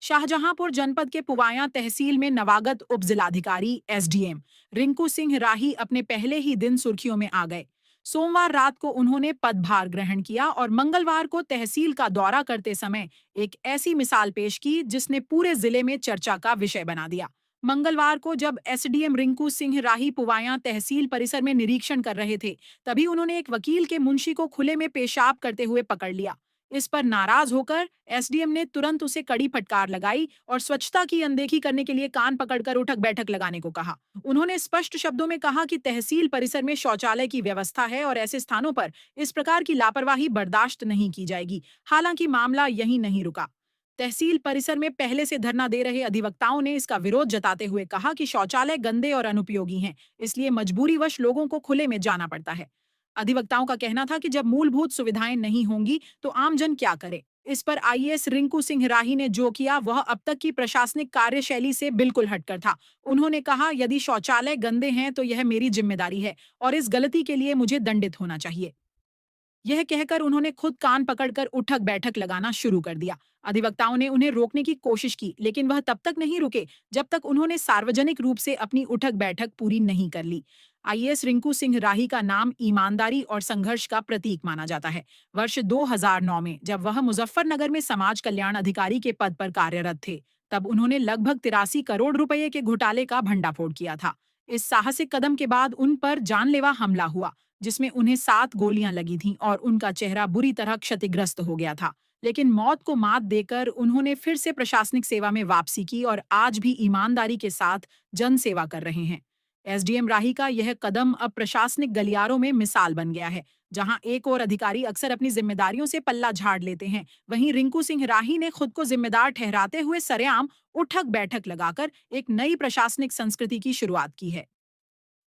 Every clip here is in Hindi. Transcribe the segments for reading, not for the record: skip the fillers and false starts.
शाहजहांपुर जनपद के पुवाया तहसील में नवागत उप जिलाधिकारी एसडीएम रिंकू सिंह राही अपने पहले ही दिन सुर्खियों में आ गए। सोमवार रात को उन्होंने पदभार ग्रहण किया और मंगलवार को तहसील का दौरा करते समय एक ऐसी मिसाल पेश की जिसने पूरे जिले में चर्चा का विषय बना दिया। मंगलवार को जब एसडीएम रिंकू सिंह राही पुवाया तहसील परिसर में निरीक्षण कर रहे थे, तभी उन्होंने एक वकील के मुंशी को खुले में पेशाब करते हुए पकड़ लिया। इस पर नाराज होकर एसडीएम ने तुरंत उसे कड़ी फटकार लगाई और स्वच्छता की अनदेखी करने के लिए कान पकड़कर उठक बैठक लगाने को कहा। उन्होंने स्पष्ट शब्दों में कहा कि तहसील परिसर में शौचालय की व्यवस्था है और ऐसे स्थानों पर इस प्रकार की लापरवाही बर्दाश्त नहीं की जाएगी। हालांकि मामला यहीं नहीं रुका। तहसील परिसर में पहले से धरना दे रहे अधिवक्ताओं ने इसका विरोध जताते हुए कहा कि शौचालय गंदे और अनुपयोगी हैं, इसलिए मजबूरीवश लोगों को खुले में जाना पड़ता है। अधिवक्ताओं का कहना था कि जब मूलभूत सुविधाएं नहीं होंगी तो आमजन क्या करे। इस पर आईएएस रिंकू सिंह राही ने जो किया वह अब तक की प्रशासनिक कार्यशैली से बिल्कुल हटकर था। उन्होंने कहा, यदि शौचालय गंदे हैं तो यह मेरी जिम्मेदारी है और इस गलती के लिए मुझे दंडित होना चाहिए। यह कहकर उन्होंने खुद कान पकड़कर उठक बैठक लगाना शुरू कर दिया। अधिवक्ताओं ने उन्हें रोकने की कोशिश की, लेकिन वह तब तक नहीं रुके जब तक उन्होंने सार्वजनिक रूप से अपनी उठक बैठक पूरी नहीं कर ली। आईएएस रिंकू सिंह राही का नाम ईमानदारी और संघर्ष का प्रतीक माना जाता है। वर्ष 2009 में जब वह मुजफ्फरनगर में समाज कल्याण अधिकारी के पद पर कार्यरत थे, तब उन्होंने लगभग 83 करोड़ रुपए के घोटाले का भंडाफोड़ किया था। इस साहसिक कदम के बाद उन पर जानलेवा हमला हुआ, जिसमें उन्हें 7 गोलियां लगी थीं और उनका चेहरा बुरी तरह क्षतिग्रस्त हो गया था। लेकिन मौत को मात देकर उन्होंने फिर से प्रशासनिक सेवा में वापसी की और आज भी ईमानदारी के साथ जन सेवा कर रहे हैं। एसडीएम राही का यह कदम अब प्रशासनिक गलियारों में मिसाल बन गया है। जहां एक और अधिकारी अक्सर अपनी जिम्मेदारियों से पल्ला झाड़ लेते हैं, वहीं रिंकू सिंह राही ने खुद को जिम्मेदार ठहराते हुए सरेआम उठक बैठक लगाकर एक नई प्रशासनिक संस्कृति की शुरुआत की है।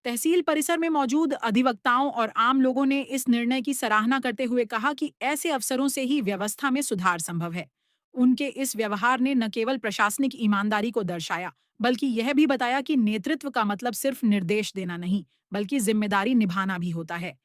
तहसील परिसर में मौजूद अधिवक्ताओं और आम लोगों ने इस निर्णय की सराहना करते हुए कहा कि ऐसे अफसरों से ही व्यवस्था में सुधार संभव है। उनके इस व्यवहार ने न केवल प्रशासनिक ईमानदारी को दर्शाया, बल्कि यह भी बताया कि नेतृत्व का मतलब सिर्फ निर्देश देना नहीं, बल्कि जिम्मेदारी निभाना भी होता है।